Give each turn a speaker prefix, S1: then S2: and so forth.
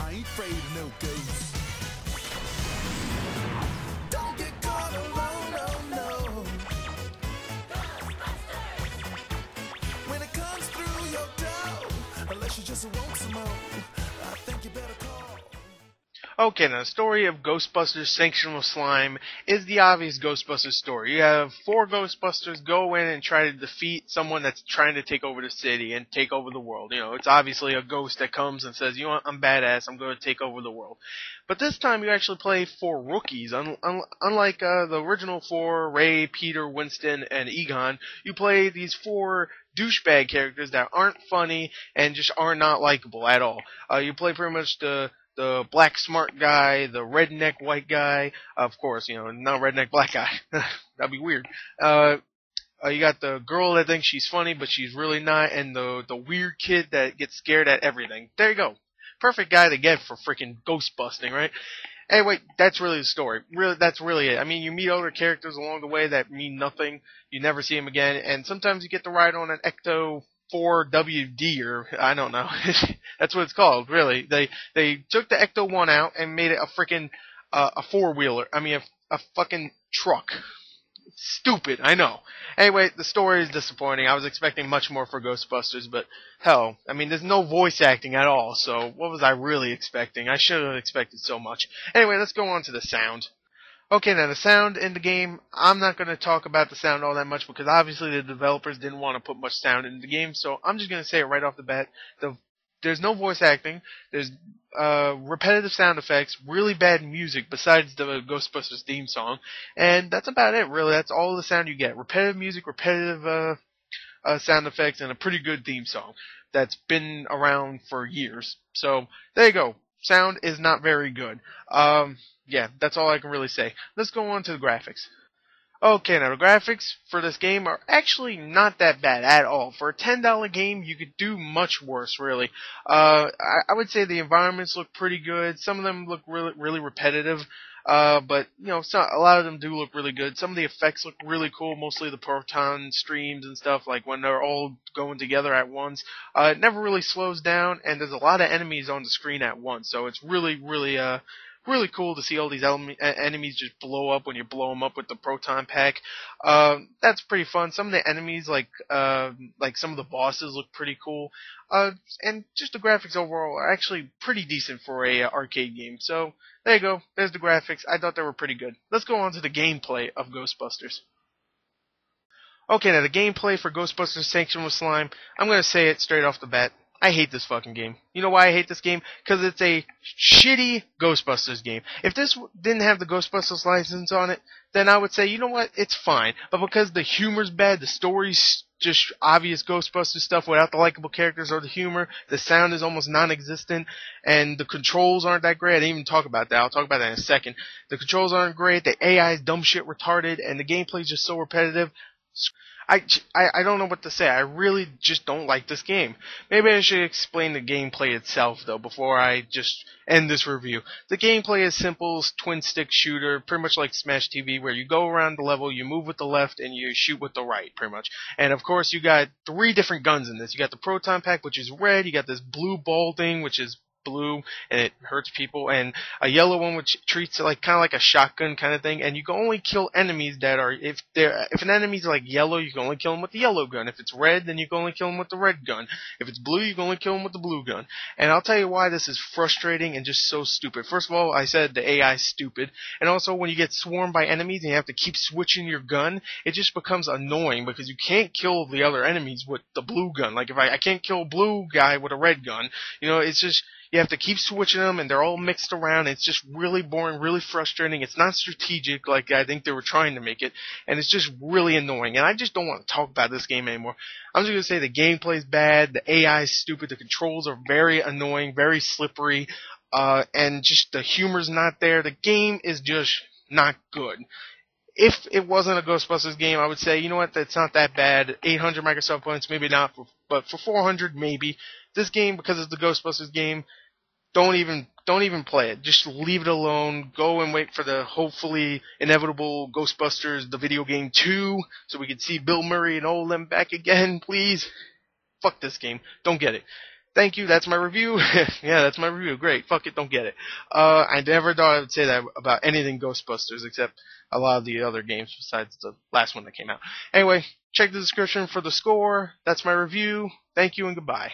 S1: I ain't afraid of no ghosts. Don't get caught alone, oh no. When it comes through your door, unless you just want some more, I think you better call.
S2: Okay, now the story of Ghostbusters Sanctum of Slime is the obvious Ghostbusters story. You have 4 Ghostbusters go in and try to defeat someone that's trying to take over the city and take over the world. You know, it's obviously a ghost that comes and says, you know what, I'm badass, I'm going to take over the world. But this time you actually play 4 rookies. Unlike the original 4, Ray, Peter, Winston, and Egon, you play these 4 douchebag characters that aren't funny and just are not likable at all. You play pretty much the black smart guy, the redneck white guy, of course, you know, not redneck black guy. That'd be weird. You got the girl that thinks she's funny, but she's really not, and the weird kid that gets scared at everything. There you go. Perfect guy to get for freaking ghost busting, right? Anyway, that's really the story. Really, that's really it. I mean, you meet other characters along the way that mean nothing. You never see them again, and sometimes you get to ride on an Ecto 4WD, or I don't know. That's what it's called, really. They took the Ecto 1 out and made it a freaking a 4-wheeler. I mean, a fucking truck. Stupid, I know. Anyway, the story is disappointing. I was expecting much more for Ghostbusters, but hell, I mean, there's no voice acting at all, so what was I really expecting? I should have expected so much. Anyway, let's go on to the sound. Okay, now the sound in the game, I'm not going to talk about the sound all that much because obviously the developers didn't want to put much sound in the game, so I'm just going to say it right off the bat. There's no voice acting, there's repetitive sound effects, really bad music besides the Ghostbusters theme song, and that's about it, really. That's all the sound you get. Repetitive music, repetitive sound effects, and a pretty good theme song that's been around for years. So, there you go. Sound is not very good. Yeah, that's all I can really say. Let's go on to the graphics. Okay, now the graphics for this game are actually not that bad at all. For a $10 game, you could do much worse, really. I would say the environments look pretty good. Some of them look really repetitive, but you know, a lot of them do look really good. Some of the effects look really cool, mostly the proton streams and stuff, like when they're all going together at once. It never really slows down, and there's a lot of enemies on the screen at once, so it's really really cool to see all these enemies just blow up when you blow them up with the proton pack. That's pretty fun. Some of the enemies, like some of the bosses, look pretty cool. And just the graphics overall are actually pretty decent for a arcade game. So there you go. There's the graphics. I thought they were pretty good. Let's go on to the gameplay of Ghostbusters. Okay, now the gameplay for Ghostbusters Sanctum of Slime, I'm going to say it straight off the bat. I hate this fucking game. You know why I hate this game? Because it's a shitty Ghostbusters game. If this didn't have the Ghostbusters license on it, then I would say, you know what, it's fine. But because the humor's bad, the story's just obvious Ghostbusters stuff without the likable characters or the humor, the sound is almost non-existent, and the controls aren't that great. I didn't even talk about that. I'll talk about that in a second. The controls aren't great, the AI is dumb shit retarded, and the gameplay's just so repetitive. I don't know what to say. I really just don't like this game. Maybe I should explain the gameplay itself, though, before I just end this review. The gameplay is simple, twin-stick shooter, pretty much like Smash TV, where you go around the level, you move with the left, and you shoot with the right, pretty much. And, of course, you got 3 different guns in this. You got the proton pack, which is red. You got this blue ball thing, which is blue, and it hurts people, and a yellow one which treats it like kind of like a shotgun kind of thing, and you can only kill enemies that are, if an enemy's like yellow, you can only kill them with the yellow gun. If it's red, then you can only kill them with the red gun. If it's blue, you can only kill them with the blue gun. And I'll tell you why this is frustrating and just so stupid. First of all, I said the AI is stupid, and also when you get swarmed by enemies and you have to keep switching your gun, it just becomes annoying because you can't kill the other enemies with the blue gun. Like if I can't kill a blue guy with a red gun, you know, it's just, you have to keep switching them, and they're all mixed around. It's just really boring, really frustrating. It's not strategic like I think they were trying to make it, and it's just really annoying. And I just don't want to talk about this game anymore. I'm just going to say the gameplay's bad, the AI is stupid, the controls are very annoying, very slippery, and just the humor's not there. The game is just not good. If it wasn't a Ghostbusters game, I would say, you know what, that's not that bad. 800 Microsoft points, maybe not, but for 400, maybe. This game, because it's the Ghostbusters game, don't even play it. Just leave it alone. Go and wait for the hopefully inevitable Ghostbusters, the video game 2, so we can see Bill Murray and all them back again, please. Fuck this game. Don't get it. Thank you, that's my review. Yeah, that's my review. Great. Fuck it, don't get it. I never thought I would say that about anything Ghostbusters, except a lot of the other games besides the last one that came out. Anyway, check the description for the score. That's my review. Thank you and goodbye.